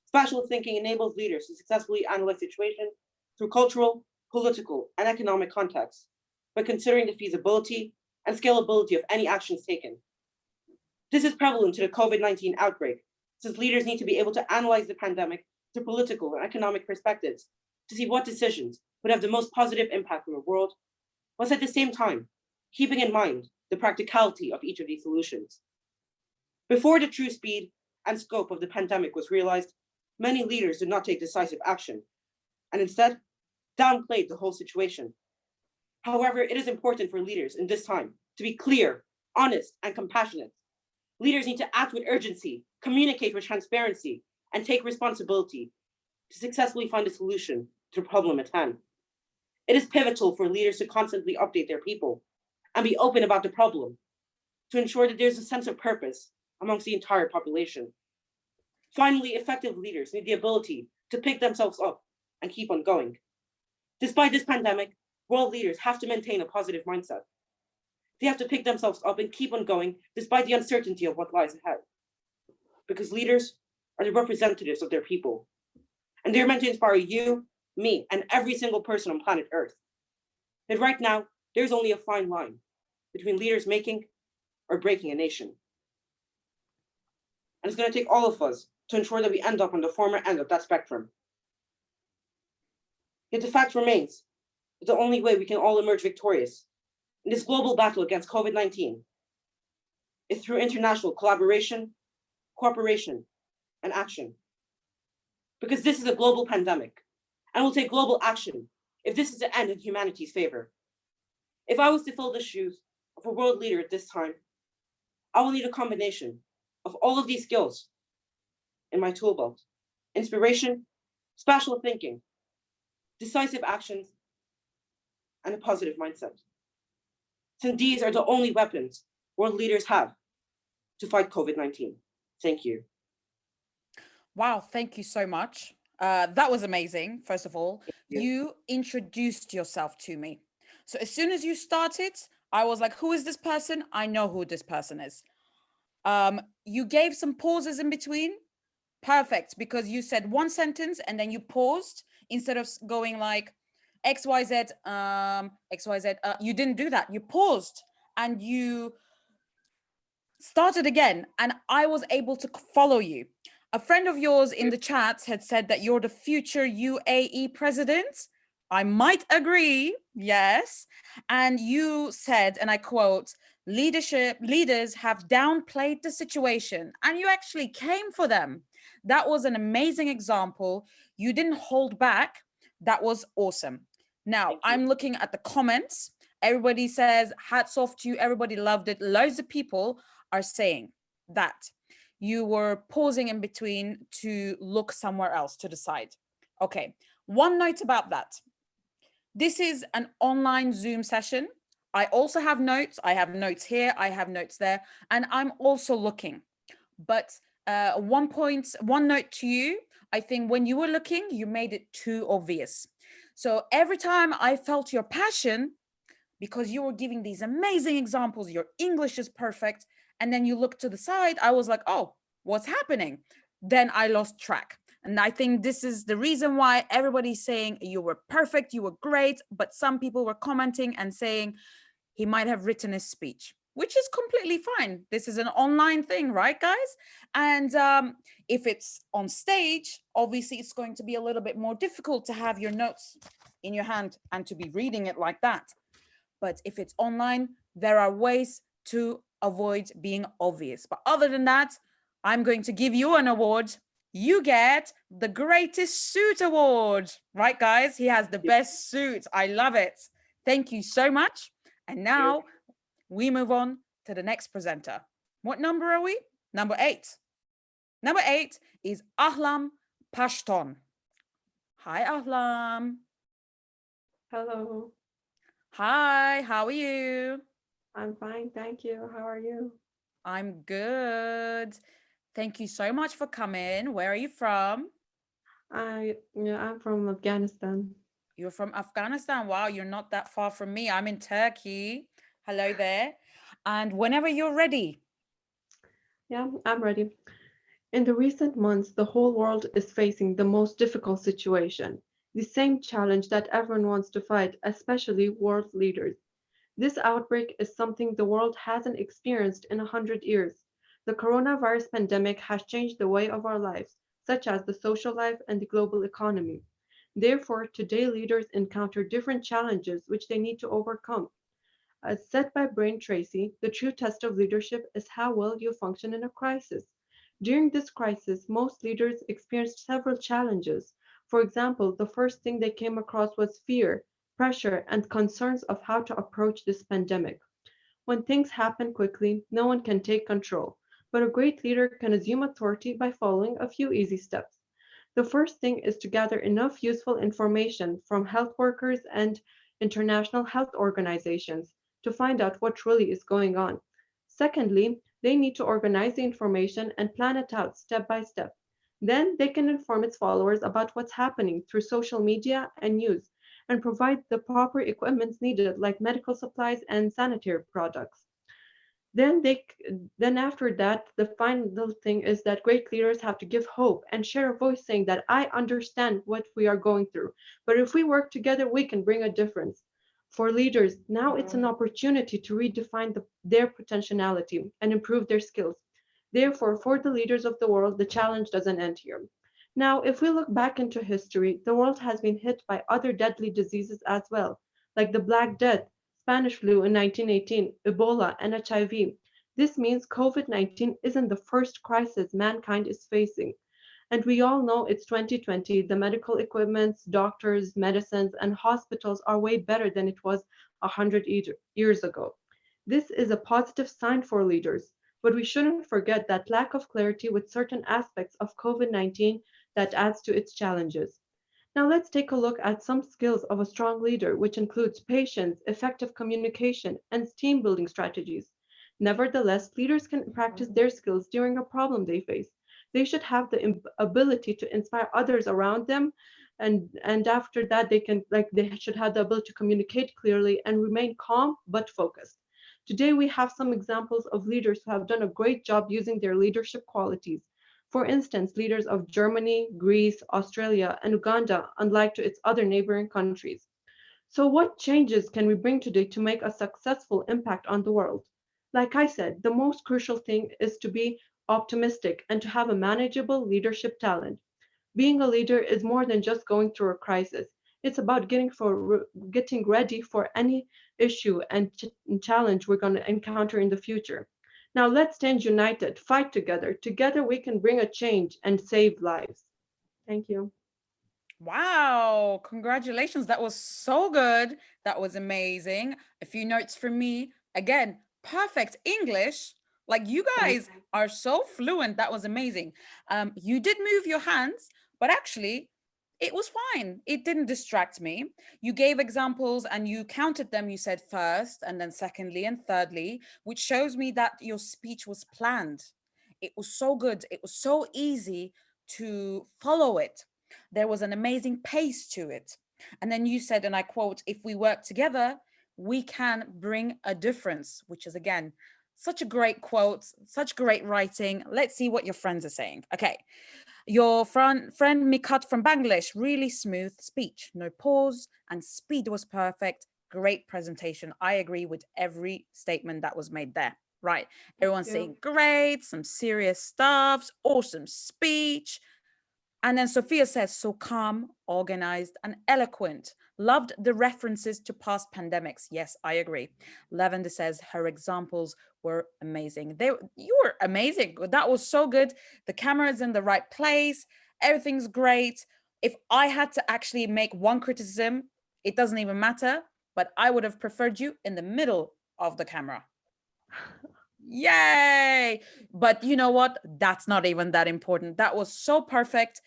Spatial thinking enables leaders to successfully analyze situations through cultural, political, and economic contexts, by considering the feasibility and scalability of any actions taken. This is prevalent to the COVID-19 outbreak, since leaders need to be able to analyze the pandemic through political and economic perspectives to see what decisions would have the most positive impact on the world, whilst at the same time keeping in mind the practicality of each of these solutions. Before the true speed and scope of the pandemic was realized, many leaders did not take decisive action, and instead downplayed the whole situation. However, it is important for leaders in this time to be clear, honest, and compassionate. Leaders need to act with urgency, communicate with transparency, and take responsibility to successfully find a solution to the problem at hand. It is pivotal for leaders to constantly update their people and be open about the problem to ensure that there's a sense of purpose amongst the entire population. Finally, effective leaders need the ability to pick themselves up and keep on going. Despite this pandemic, world leaders have to maintain a positive mindset. They have to pick themselves up and keep on going despite the uncertainty of what lies ahead. Because leaders are the representatives of their people, and they're meant to inspire you, me, and every single person on planet Earth. But right now, there's only a fine line between leaders making or breaking a nation. And it's going to take all of us to ensure that we end up on the former end of that spectrum. Yet the fact remains that the only way we can all emerge victorious in this global battle against COVID-19 is through international collaboration, cooperation, and action. Because this is a global pandemic, and will take global action if this is to end in humanity's favor. If I was to fill the shoes of a world leader at this time, I will need a combination of all of these skills in my tool belt: inspiration, spatial thinking, decisive actions, and a positive mindset. Since these are the only weapons world leaders have to fight COVID-19. Thank you. Wow, thank you so much. That was amazing, first of all. You introduced yourself to me. So as soon as you started, I was like, who is this person? I know who this person is. You gave some pauses in between. Perfect, because you said one sentence and then you paused instead of going like XYZ, XYZ. You didn't do that. You paused and you started again, and I was able to follow you. A friend of yours in the chat had said that you're the future UAE president. I might agree, yes. And you said, and I quote, leaders have downplayed the situation, and you actually came for them. That was an amazing example. You didn't hold back. That was awesome. Now, I'm looking at the comments. Everybody says, hats off to you. Everybody loved it. Loads of people are saying that you were pausing in between to look somewhere else to decide. Okay, one note about that. This is an online Zoom session. I also have notes. I have notes here. I have notes there. And I'm also looking. But one note to you, I think when you were looking, you made it too obvious. So every time I felt your passion, because you were giving these amazing examples, your English is perfect, and then you look to the side, I was like, oh, what's happening? Then I lost track. And I think this is the reason why everybody's saying you were perfect, you were great, but some people were commenting and saying he might have written his speech, which is completely fine. This is an online thing, right, guys? And if it's on stage, obviously it's going to be a little bit more difficult to have your notes in your hand and to be reading it like that. But if it's online, there are ways to avoid being obvious. But other than that, I'm going to give you an award. You get the Greatest Suit Award, right, guys? He has the best suit. I love it. Thank you so much. And now we move on to the next presenter. What number are we? Number 8. Number 8 is Ahlam Pashton. Hi, Ahlam. Hello, Hi, how are you? I'm fine, thank you. How are you? I'm good. Thank you so much for coming. Where are you from? I'm from Afghanistan. You're from Afghanistan. Wow, you're not that far from me. I'm in Turkey. Hello there. And whenever you're ready. Yeah, I'm ready. In the recent months, the whole world is facing the most difficult situation, the same challenge that everyone wants to fight, especially world leaders. This outbreak is something the world hasn't experienced in 100 years. The coronavirus pandemic has changed the way of our lives, such as the social life and the global economy. Therefore, today leaders encounter different challenges which they need to overcome. As said by Brian Tracy, the true test of leadership is how well you function in a crisis. During this crisis, most leaders experienced several challenges. For example, the first thing they came across was fear, pressure, and concerns of how to approach this pandemic. When things happen quickly, no one can take control, but a great leader can assume authority by following a few easy steps. The first thing is to gather enough useful information from health workers and international health organizations to find out what really is going on. Secondly, they need to organize the information and plan it out step by step. Then they can inform its followers about what's happening through social media and news and provide the proper equipment needed like medical supplies and sanitary products. Then after that, the final thing is that great leaders have to give hope and share a voice saying that I understand what we are going through, but if we work together, we can bring a difference. For leaders, now it's an opportunity to redefine their potentiality and improve their skills. Therefore, for the leaders of the world, the challenge doesn't end here. Now, if we look back into history, the world has been hit by other deadly diseases as well, like the Black Death, Spanish flu in 1918, Ebola, and HIV. This means COVID-19 isn't the first crisis mankind is facing. And we all know it's 2020. The medical equipments, doctors, medicines, and hospitals are way better than it was 100 years ago. This is a positive sign for leaders, but we shouldn't forget that lack of clarity with certain aspects of COVID-19 that adds to its challenges. Now let's take a look at some skills of a strong leader, which includes patience, effective communication, and team building strategies. Nevertheless, leaders can practice their skills during a problem they face. They should have the ability to inspire others around them, and after that they should have the ability to communicate clearly and remain calm but focused. Today we have some examples of leaders who have done a great job using their leadership qualities. For instance, leaders of Germany, Greece, Australia, and Uganda, unlike to its other neighboring countries. So what changes can we bring today to make a successful impact on the world? Like I said, the most crucial thing is to be optimistic and to have a manageable leadership talent. Being a leader is more than just going through a crisis. It's about getting ready for any issue and challenge we're going to encounter in the future. Now let's stand united, fight together. Together we can bring a change and save lives. Thank you. Wow, congratulations. That was so good. That was amazing. A few notes from me. Again, perfect English. Like you guys are so fluent. That was amazing. You did move your hands, but actually it was fine. It didn't distract me. You gave examples and you counted them. You said first and then secondly and thirdly, which shows me that your speech was planned. It was so good. It was so easy to follow it. There was an amazing pace to it. And then you said, and I quote, if we work together, we can bring a difference, which is again, such a great quote, such great writing. Let's see what your friends are saying. Okay. Your friend Mikat from Bangladesh, really smooth speech, no pause, and speed was perfect. great presentation. I agree with every statement that was made there. Right. Everyone's you. saying great, some serious stuff, awesome speech. And then Sophia says, so calm, organized, and eloquent. Loved the references to past pandemics. Yes, I agree. Lavender says her examples were amazing. You were amazing. That was so good. The camera is in the right place. Everything's great. If I had to actually make one criticism, it doesn't even matter, but I would have preferred you in the middle of the camera. Yay! But you know what? That's not even that important. That was so perfect.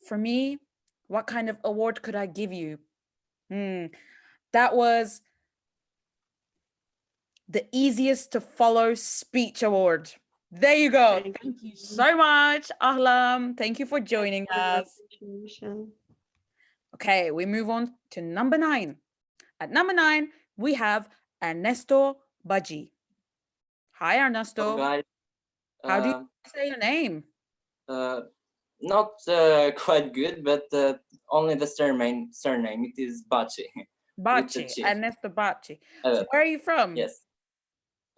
For me, what kind of award could I give you? That was the easiest to follow speech award. There you go. Thank you so much, Ahlam. Thank you for joining us. Okay, we move on to number 9. At number 9, we have Ernesto Baci. Hi, Ernesto. Hello, guys. How do you say your name? Not quite good, but only the surname. It is Baci. Baci, Ernesto Baci. So where are you from? Yes.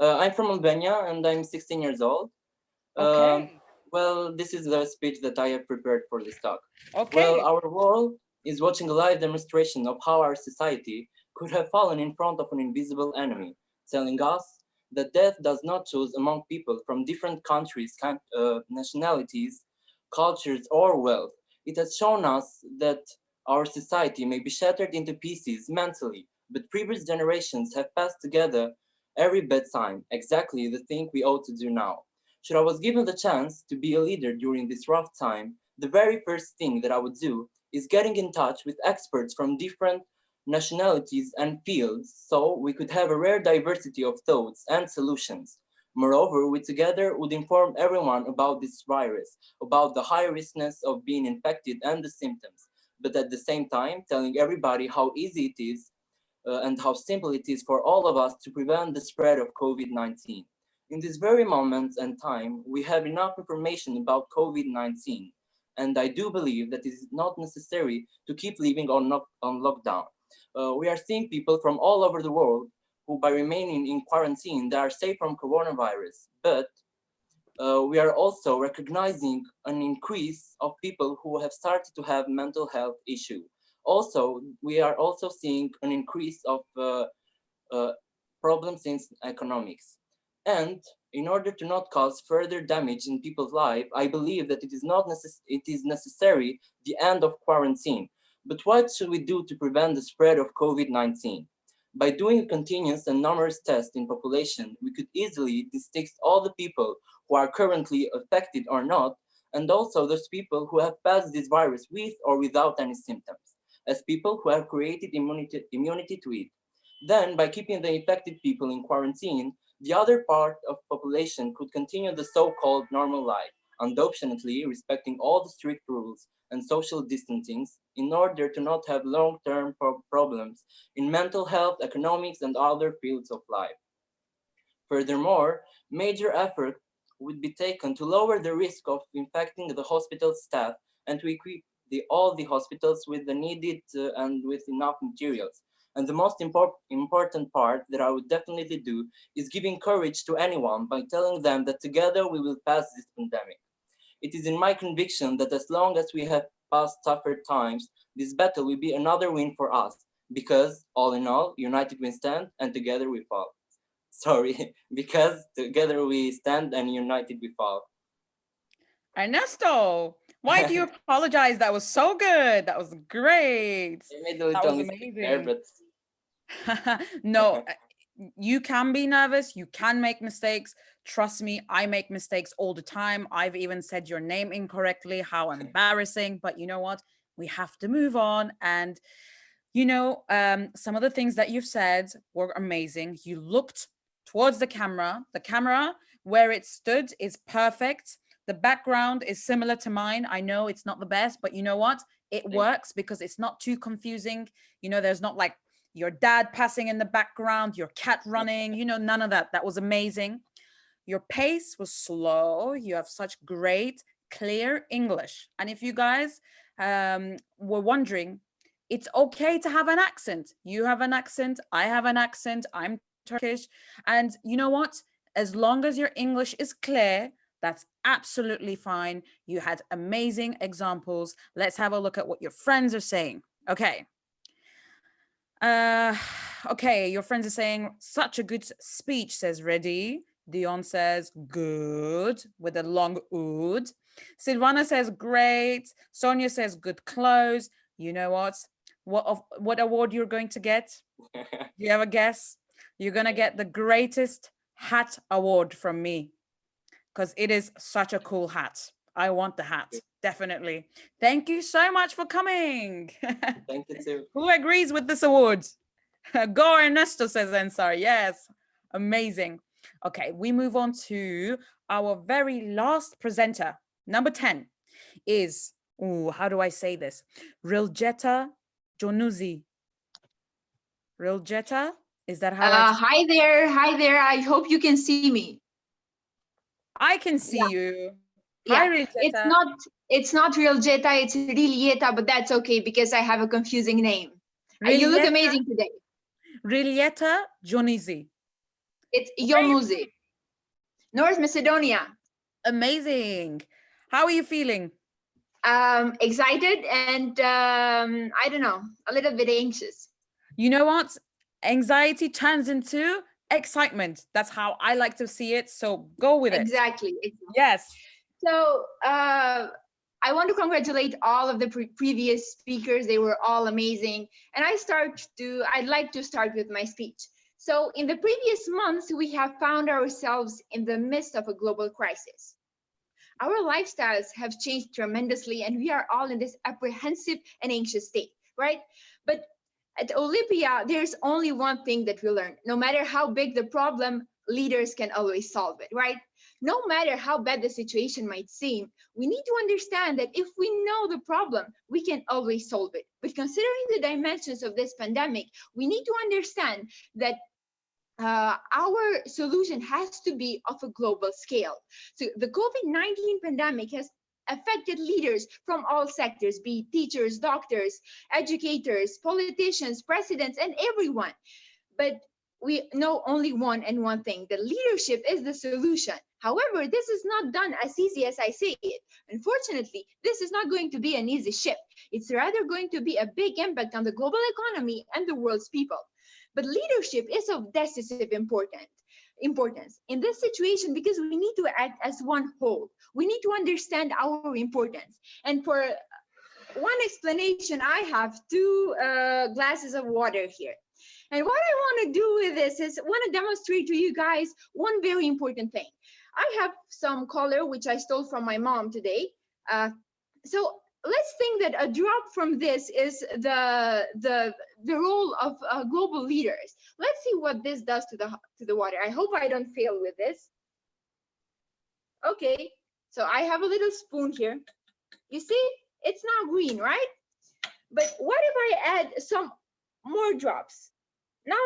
I'm from Albania and I'm 16 years old. Okay. Well, this is the speech that I have prepared for this talk. Okay. Well, our world is watching a live demonstration of how our society could have fallen in front of an invisible enemy, telling us that death does not choose among people from different countries, nationalities, cultures, or wealth. It has shown us that our society may be shattered into pieces mentally, but previous generations have passed together every bedtime, exactly the thing we ought to do now. Should I was given the chance to be a leader during this rough time, the very first thing that I would do is getting in touch with experts from different nationalities and fields so we could have a rare diversity of thoughts and solutions. Moreover, we together would inform everyone about this virus, about the high riskness of being infected and the symptoms, but at the same time telling everybody how easy it is and how simple it is for all of us to prevent the spread of COVID-19. In this very moment and time, we have enough information about COVID-19, and I do believe that it is not necessary to keep living on lockdown. We are seeing people from all over the world who, by remaining in quarantine, they are safe from coronavirus. But we are also recognizing an increase of people who have started to have mental health issues. Also, we are also seeing an increase of problems in economics. And in order to not cause further damage in people's life, I believe that it is necessary the end of quarantine. But what should we do to prevent the spread of COVID-19? By doing a continuous and numerous tests in population, we could easily distinguish all the people who are currently affected or not, and also those people who have passed this virus with or without any symptoms, as people who have created immunity to it. Then, by keeping the infected people in quarantine, the other part of population could continue the so-called normal life, undoubtedly respecting all the strict rules and social distancing in order to not have long-term problems in mental health, economics, and other fields of life. Furthermore, major effort would be taken to lower the risk of infecting the hospital staff and to equip all the hospitals with the needed and with enough materials. And the most important part that I would definitely do is giving courage to anyone by telling them that together we will pass this pandemic. It is in my conviction that as long as we have passed tougher times, this battle will be another win for us, because all in all, united we stand and together we fall. Sorry, because together we stand and united we fall. Ernesto, why do you apologize? That was so good. That was great. I made a little mistake there, but no, you can be nervous. You can make mistakes. Trust me, I make mistakes all the time. I've even said your name incorrectly. How embarrassing. But you know what? We have to move on. And, you know, some of the things that you've said were amazing. You looked towards the camera. The camera where it stood is perfect. The background is similar to mine. I know it's not the best, but you know what? It works because it's not too confusing. You know, there's not like your dad passing in the background, your cat running, you know, none of that. That was amazing. Your pace was slow. You have such great, clear English. And if you guys were wondering, It's okay to have an accent. You have an accent, I have an accent, I'm Turkish. And you know what? As long as your English is clear, that's absolutely fine. You had amazing examples. Let's have a look at what your friends are saying. Okay. Okay, your friends are saying, such a good speech, says Reddy. Dion says, good, with a long ood. Silvana says, great. Sonia says, good clothes. You know what? What award you're going to get? Do you have a guess? You're going to get the greatest hat award from me, because it is such a cool hat. I want the hat, definitely. Thank you so much for coming. Thank you too. Who agrees with this award? Go Ernesto, says Ensar. Yes, amazing. Okay, we move on to our very last presenter. Number 10 is, how do I say this? Riljeta Jonuzi. Riljeta, is that how Hi there, I hope you can see me. I can see you. Yeah, Hi, Riljeta. It's not Riljeta, it's Rilieta, but that's okay because I have a confusing name. You look amazing today. Riljeta Jonuzi. It's Yonuzi, North Macedonia. Amazing. How are you feeling? Excited and I don't know, a little bit anxious. You know what? Anxiety turns into excitement. That's how I like to see it. So go with it. Exactly. Yes. So I want to congratulate all of the previous speakers. They were all amazing. And I'd like to start with my speech. So in the previous months, we have found ourselves in the midst of a global crisis. Our lifestyles have changed tremendously, and we are all in this apprehensive and anxious state, right? But at Owlypia, there's only one thing that we learn. No matter how big the problem, leaders can always solve it, right? No matter how bad the situation might seem, we need to understand that if we know the problem, we can always solve it. But considering the dimensions of this pandemic, we need to understand that our solution has to be of a global scale. So the COVID-19 pandemic has affected leaders from all sectors, be it teachers, doctors, educators, politicians, presidents, and everyone. But we know only one thing, that leadership is the solution. However, this is not done as easy as I say it. Unfortunately, this is not going to be an easy shift. It's rather going to be a big impact on the global economy and the world's people. But leadership is of decisive importance in this situation because we need to act as one whole. We need to understand our importance. And for one explanation, I have two glasses of water here. And what I want to do with this is I want to demonstrate to you guys one very important thing. I have some color which I stole from my mom today. So let's think that a drop from this is the role of global leaders. Let's see what this does to the water. I hope I don't fail with this. Okay, so I have a little spoon here. You see, it's now green, right? But what if I add some more drops? Now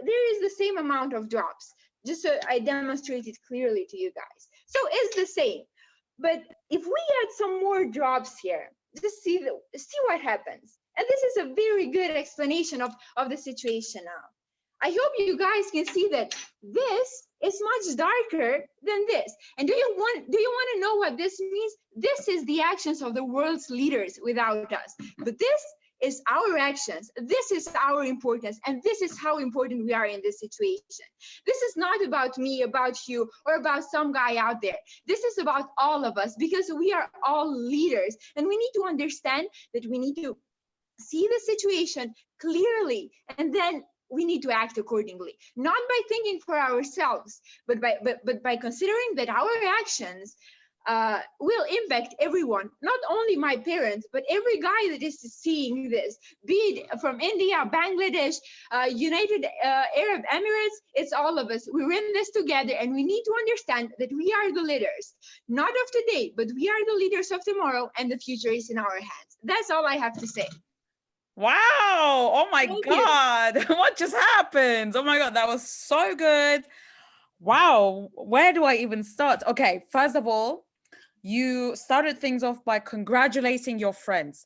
there is the same amount of drops, just so I demonstrate it clearly to you guys. So it's the same. But if we add some more drops here, just see what happens. And this is a very good explanation of the situation now. I hope you guys can see that this is much darker than this. And do you want to know what this means? This is the actions of the world's leaders without us. But this is our actions. This is our importance. And this is how important we are in this situation. This is not about me, about you, or about some guy out there. This is about all of us because we are all leaders. And we need to understand that we need to see the situation clearly, and then we need to act accordingly, not by thinking for ourselves, but by considering that our actions will impact everyone, not only my parents, but every guy that is seeing this, be it from India, Bangladesh, United Arab Emirates. It's all of us. We're in this together, and we need to understand that we are the leaders, not of today, but we are the leaders of tomorrow, and the future is in our hands. That's all I have to say. Wow. Oh my God. What just happened? Oh my God. That was so good. Wow. Where do I even start? Okay. First of all, you started things off by congratulating your friends.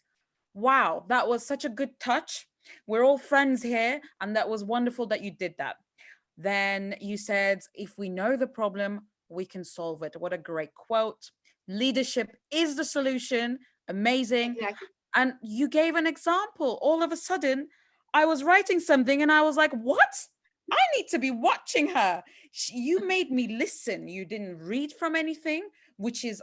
Wow, that was such a good touch. We're all friends here, and that was wonderful that you did that. Then you said, if we know the problem, we can solve it. What a great quote. Leadership is the solution. Amazing. Exactly. And you gave an example. All of a sudden, I was writing something and I was like, what? I need to be watching her. You made me listen. You didn't read from anything, which is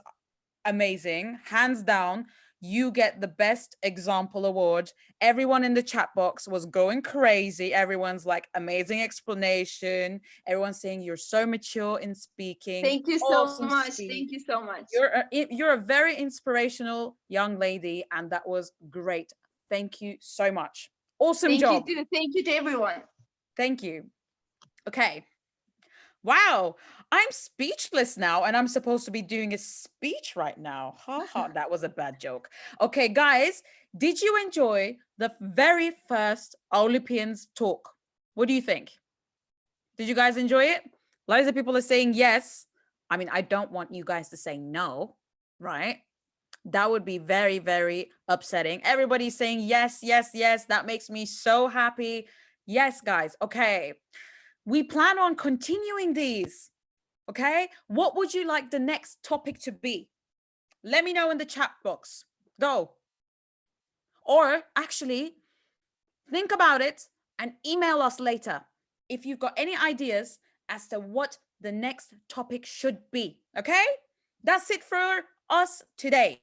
amazing. Hands down, you get the best example award. Everyone in the chat box was going crazy. Everyone's like, amazing explanation. Everyone's saying you're so mature in speaking. Thank you so Awesome much. speech. Thank you so much. You're a very inspirational young lady, and that was great. Thank you so much. Awesome job. Thank you too. Thank you to everyone. Thank you. Okay. Wow, I'm speechless now, and I'm supposed to be doing a speech right now. Ha ha, that was a bad joke. Okay, guys, did you enjoy the very first Owlypians talk? What do you think? Did you guys enjoy it? Loads of people are saying yes. I mean, I don't want you guys to say no, right? That would be very, very upsetting. Everybody's saying yes, yes, yes. That makes me so happy. Yes, guys. Okay. We plan on continuing these. Okay. What would you like the next topic to be? Let me know in the chat box. Go. Or actually, think about it and email us later if you've got any ideas as to what the next topic should be. Okay. That's it for us today.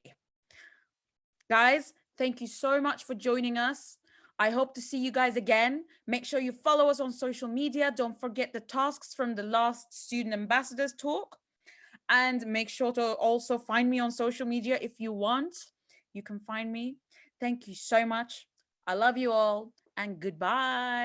Guys, thank you so much for joining us. I hope to see you guys again. Make sure you follow us on social media. Don't forget the tasks from the last Student Ambassadors talk. And make sure to also find me on social media if you want. You can find me. Thank you so much. I love you all, and goodbye.